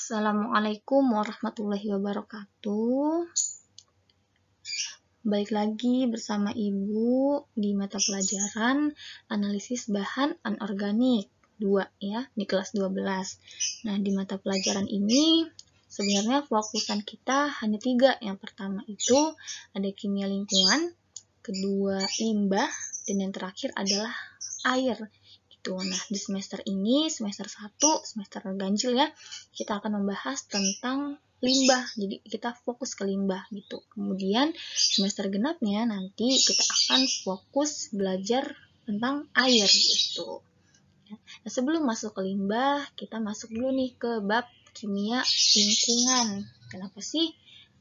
Assalamualaikum warahmatullahi wabarakatuh. Balik lagi bersama Ibu di mata pelajaran analisis bahan anorganik 2 ya, di kelas 12. Nah, di mata pelajaran ini sebenarnya fokusan kita hanya 3. Yang pertama itu ada kimia lingkungan, kedua limbah, dan yang terakhir adalah air. Nah, di semester ini, semester 1, semester ganjil ya, kita akan membahas tentang limbah. Jadi kita fokus ke limbah gitu. Kemudian semester genapnya nanti kita akan fokus belajar tentang air gitu. Nah, sebelum masuk ke limbah, kita masuk dulu nih ke bab kimia lingkungan. Kenapa sih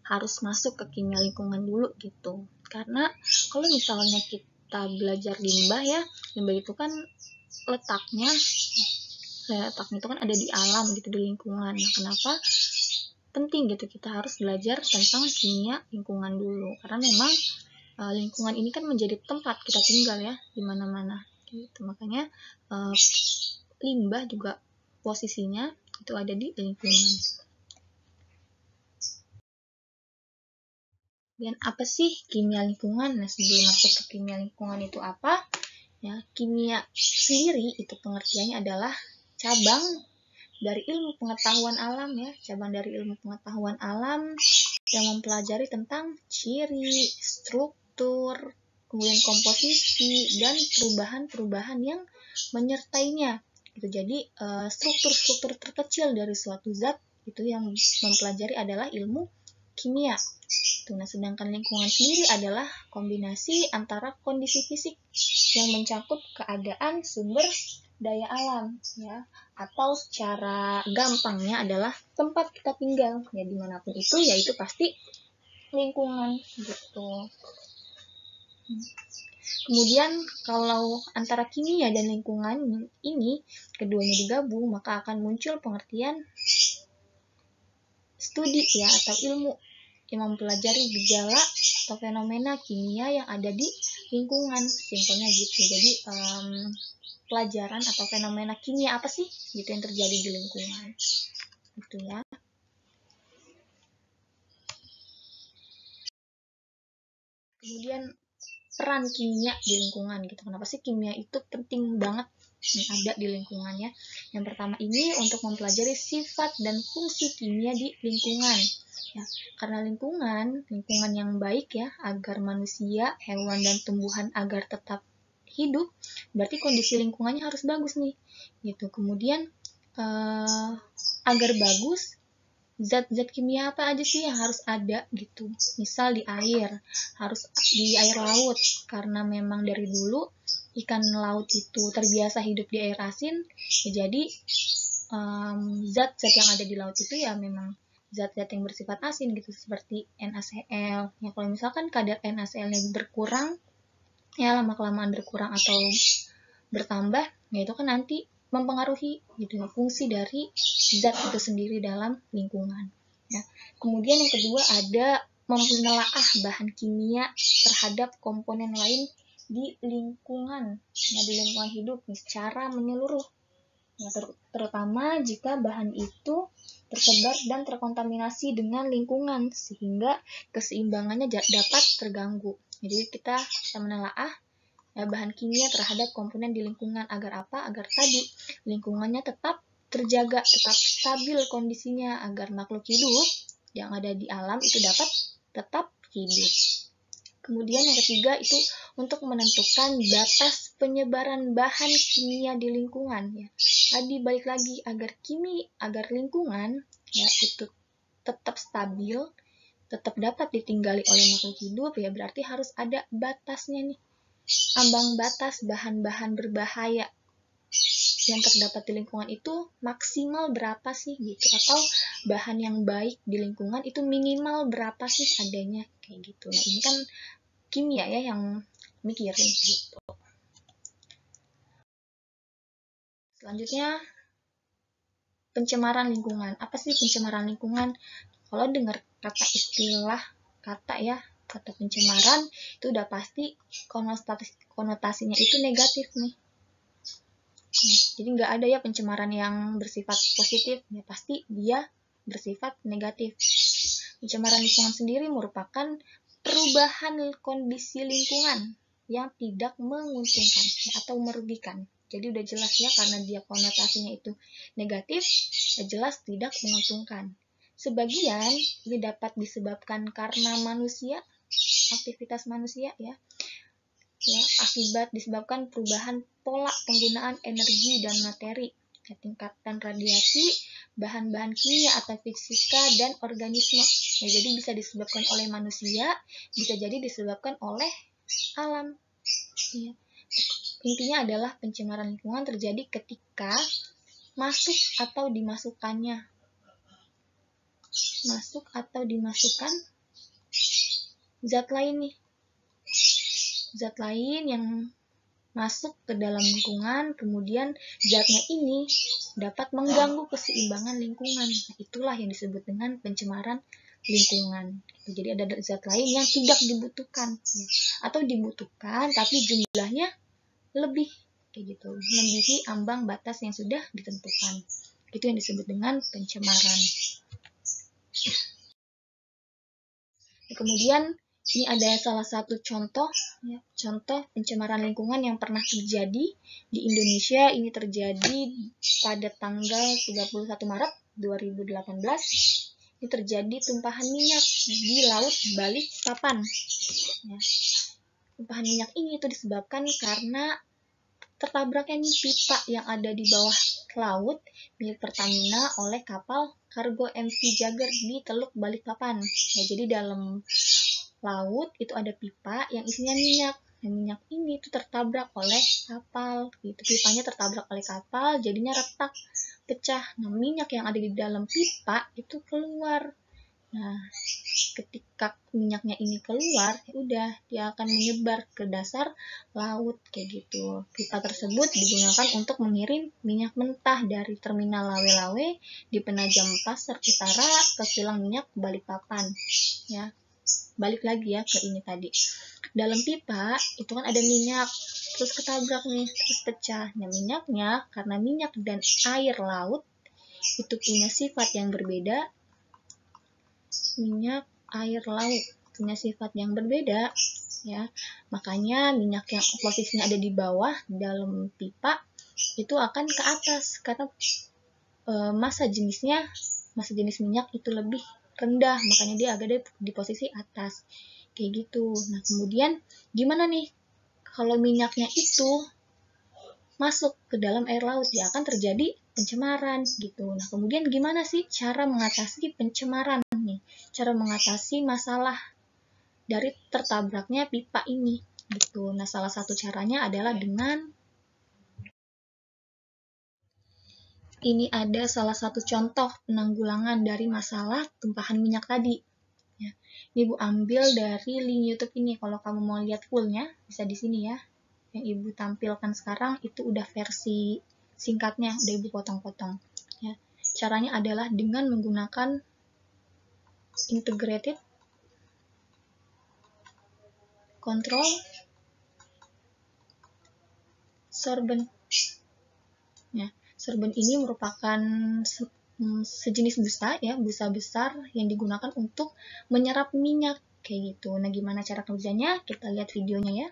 harus masuk ke kimia lingkungan dulu gitu? Karena kalau misalnya kita belajar limbah ya, limbah itu kan letaknya itu kan ada di alam gitu, di lingkungan. Nah, kenapa penting gitu kita harus belajar tentang kimia lingkungan dulu? Karena memang lingkungan ini kan menjadi tempat kita tinggal ya, di mana-mana gitu. Makanya limbah juga posisinya itu ada di lingkungan. Dan apa sih kimia lingkungan? Nah, sebelum masuk ke kimia lingkungan itu apa? Ya, kimia sendiri itu pengertiannya adalah cabang dari ilmu pengetahuan alam ya, cabang dari ilmu pengetahuan alam yang mempelajari tentang ciri, struktur, kemudian komposisi dan perubahan-perubahan yang menyertainya. Gitu. Jadi struktur-struktur terkecil dari suatu zat itu yang mempelajari adalah ilmu kimia. Nah, sedangkan lingkungan sendiri adalah kombinasi antara kondisi fisik yang mencakup keadaan sumber daya alam ya, atau secara gampangnya adalah tempat kita tinggal ya, dimanapun itu ya itu pasti lingkungan gitu. Kemudian kalau antara kimia dan lingkungan ini keduanya digabung, maka akan muncul pengertian studi ya, atau ilmu yang mempelajari gejala atau fenomena kimia yang ada di lingkungan. Simpelnya gitu. Jadi pelajaran atau fenomena kimia apa sih gitu yang terjadi di lingkungan gitu ya. Kemudian peran kimia di lingkungan gitu. Kenapa sih kimia itu penting banget ada di lingkungannya? Yang pertama ini untuk mempelajari sifat dan fungsi kimia di lingkungan. Ya, karena lingkungan yang baik ya, agar manusia, hewan, dan tumbuhan agar tetap hidup, berarti kondisi lingkungannya harus bagus nih. Gitu. Kemudian agar bagus, zat-zat kimia apa aja sih yang harus ada gitu. Misal di air, harus di air laut, karena memang dari dulu ikan laut itu terbiasa hidup di air asin, ya jadi zat-zat yang ada di laut itu ya memang zat-zat yang bersifat asin gitu, seperti NaCl. Ya kalau misalkan kadar NaCl-nya berkurang, ya lama-kelamaan berkurang atau bertambah, ya itu kan nanti mempengaruhi gitu ya, fungsi dari zat itu sendiri dalam lingkungan. Ya. Kemudian yang kedua ada menelaah bahan kimia terhadap komponen lain di lingkungan, nah di lingkungan hidup secara menyeluruh. Nah, terutama jika bahan itu tersebar dan terkontaminasi dengan lingkungan sehingga keseimbangannya dapat terganggu. Jadi kita bisa menelaah bahan kimia terhadap komponen di lingkungan agar apa? Agar tadi lingkungannya tetap terjaga, tetap stabil kondisinya, agar makhluk hidup yang ada di alam itu dapat tetap hidup. Kemudian yang ketiga itu untuk menentukan batas penyebaran bahan kimia di lingkungan ya. Tadi balik lagi agar lingkungan ya itu tetap stabil, tetap dapat ditinggali oleh makhluk hidup ya, berarti harus ada batasnya nih. Ambang batas bahan-bahan berbahaya yang terdapat di lingkungan itu maksimal berapa sih gitu, atau bahan yang baik di lingkungan itu minimal berapa sih adanya kayak gitu. Nah, ini kan kimia ya yang mikirin gitu. Selanjutnya pencemaran lingkungan. Apa sih pencemaran lingkungan? Kalau dengar kata pencemaran itu udah pasti konotasinya itu negatif nih. Jadi nggak ada ya pencemaran yang bersifat positif, ya pasti dia bersifat negatif. Pencemaran lingkungan sendiri merupakan perubahan kondisi lingkungan yang tidak menguntungkan atau merugikan. Jadi udah jelas ya, karena dia konotasinya itu negatif, jelas tidak menguntungkan. Sebagian ini dapat disebabkan karena manusia, aktivitas manusia ya, akibat disebabkan perubahan pola penggunaan energi dan materi, tingkatan radiasi, bahan-bahan kimia atau fisika dan organisme. Jadi bisa disebabkan oleh manusia, bisa jadi disebabkan oleh alam. Intinya adalah pencemaran lingkungan terjadi ketika masuk atau dimasukkan zat lain yang masuk ke dalam lingkungan, kemudian zatnya ini dapat mengganggu keseimbangan lingkungan. Itulah yang disebut dengan pencemaran lingkungan. Jadi ada zat lain yang tidak dibutuhkan atau dibutuhkan tapi jumlahnya lebih, kayak gitu, melebihi ambang batas yang sudah ditentukan. Itu yang disebut dengan pencemaran. Kemudian ini ada salah satu contoh pencemaran lingkungan yang pernah terjadi di Indonesia. Ini terjadi pada tanggal 31 Maret 2018. Ini terjadi tumpahan minyak di Laut Balikpapan. Tumpahan minyak ini itu disebabkan karena tertabraknya pipa yang ada di bawah laut milik Pertamina oleh kapal kargo MV Jagger di Teluk Balikpapan. Jadi dalam laut itu ada pipa yang isinya minyak. Minyak ini itu tertabrak oleh kapal. Pipanya tertabrak oleh kapal, jadinya retak, pecah. Minyak yang ada di dalam pipa itu keluar. Ketika minyaknya ini keluar, udah dia akan menyebar ke dasar laut kayak gitu. Pipa tersebut digunakan untuk mengirim minyak mentah dari terminal Lawe-Lawe di Penajam Pasar Utara ke kilang minyak Balikpapan. Balik lagi ya ke ini tadi. Dalam pipa itu kan ada minyak, terus ketabrak nih, terus pecah. Minyaknya karena minyak dan air laut itu punya sifat yang berbeda. Minyak air laut punya sifat yang berbeda ya, makanya minyak yang posisinya ada di bawah dalam pipa itu akan ke atas karena massa jenis minyak itu lebih rendah, makanya dia ada di posisi atas kayak gitu. Kemudian gimana nih kalau minyaknya itu masuk ke dalam air laut? Ya akan terjadi pencemaran gitu. Kemudian gimana sih cara mengatasi pencemaran nih? Cara mengatasi masalah dari tertabraknya pipa ini gitu. Salah satu caranya adalah dengan ini ada salah satu contoh penanggulangan dari masalah tumpahan minyak tadi. Ini Ibu ambil dari link YouTube ini. Kalau kamu mau lihat fullnya bisa di sini ya. Yang Ibu tampilkan sekarang itu udah versi singkatnya, udah Ibu potong-potong. Caranya adalah dengan menggunakan integrated control sorbent. Sorbent ini merupakan sejenis busa besar yang digunakan untuk menyerap minyak kayak gitu. Gimana cara kerjanya? Kita lihat videonya ya.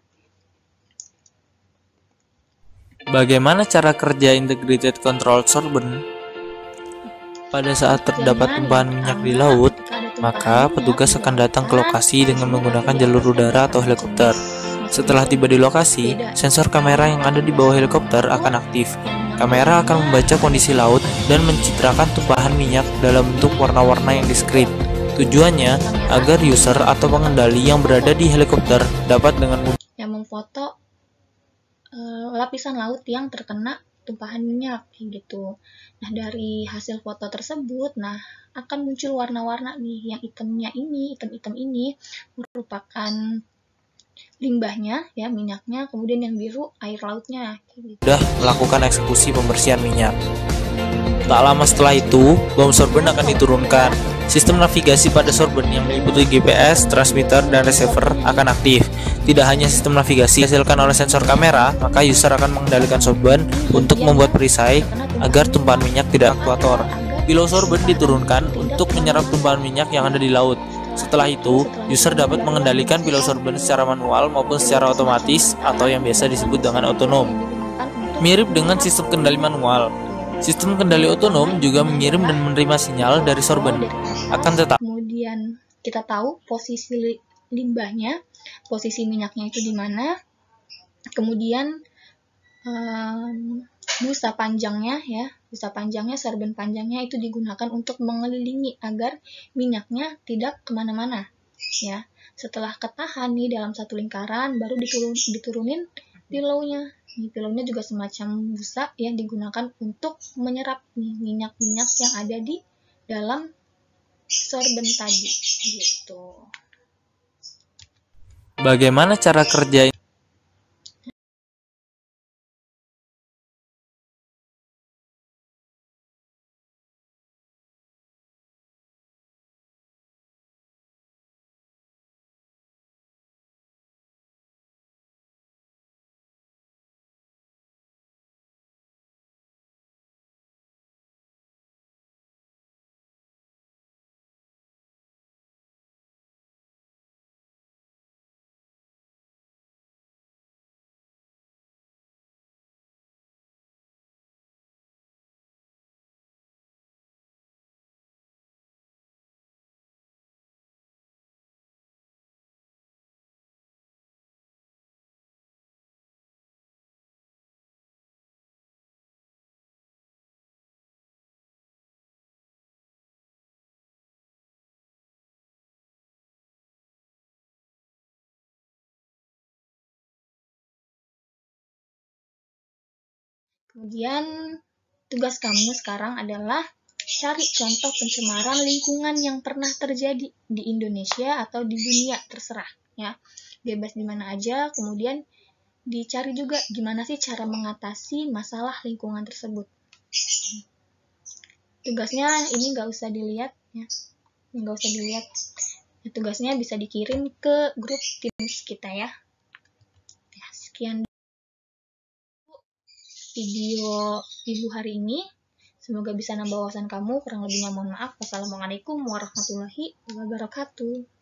Bagaimana cara kerja integrated control sorbent? Pada saat terdapat tumpahan minyak di laut, maka petugas akan datang ke lokasi dengan menggunakan jalur udara atau helikopter. Setelah tiba di lokasi, sensor kamera yang ada di bawah helikopter akan aktif. Kamera akan membaca kondisi laut dan mencitrakan tumpahan minyak dalam bentuk warna-warna yang diskrit. Tujuannya agar user atau pengendali yang berada di helikopter dapat dengan mudah memfoto lapisan laut yang terkena tumpahan minyak gitu. Dari hasil foto tersebut, akan muncul warna-warna nih. Yang hitam-hitam ini merupakan limbahnya ya, minyaknya, kemudian yang biru air lautnya gitu. Sudah melakukan eksekusi pembersihan minyak. Tak lama setelah itu, bom sorbent akan diturunkan. Sistem navigasi pada sorbent yang meliputi GPS, transmitter, dan receiver akan aktif. Tidak hanya sistem navigasi dihasilkan oleh sensor kamera, maka user akan mengendalikan sorbent untuk membuat perisai agar tumpahan minyak tidak aktuator. Below sorben diturunkan untuk menyerap tumpahan minyak yang ada di laut. Setelah itu, user dapat mengendalikan below sorben secara manual maupun secara otomatis atau yang biasa disebut dengan otonom. Mirip dengan sistem kendali manual, sistem kendali otonom juga mengirim dan menerima sinyal dari sorben. Akan tetapi, kemudian kita tahu posisi limbahnya, posisi minyaknya itu di mana, kemudian busa panjangnya ya, busa panjangnya, sorben panjangnya itu digunakan untuk mengelilingi agar minyaknya tidak kemana-mana ya. Setelah ketahan nih dalam satu lingkaran, baru diturunin pilownya. Pilownya juga semacam busa yang digunakan untuk menyerap minyak-minyak yang ada di dalam sorben tadi gitu. bagaimana cara kerja Kemudian tugas kamu sekarang adalah cari contoh pencemaran lingkungan yang pernah terjadi di Indonesia atau di dunia, terserah ya. Bebas di mana aja, kemudian dicari juga gimana sih cara mengatasi masalah lingkungan tersebut. Tugasnya ini nggak usah dilihat ya, nggak usah dilihat. Tugasnya bisa dikirim ke grup Teams kita ya. Sekian video ibu hari ini. Semoga bisa nambah wawasan kamu. Kurang lebihnya mohon maaf. Wassalamualaikum warahmatullahi wabarakatuh.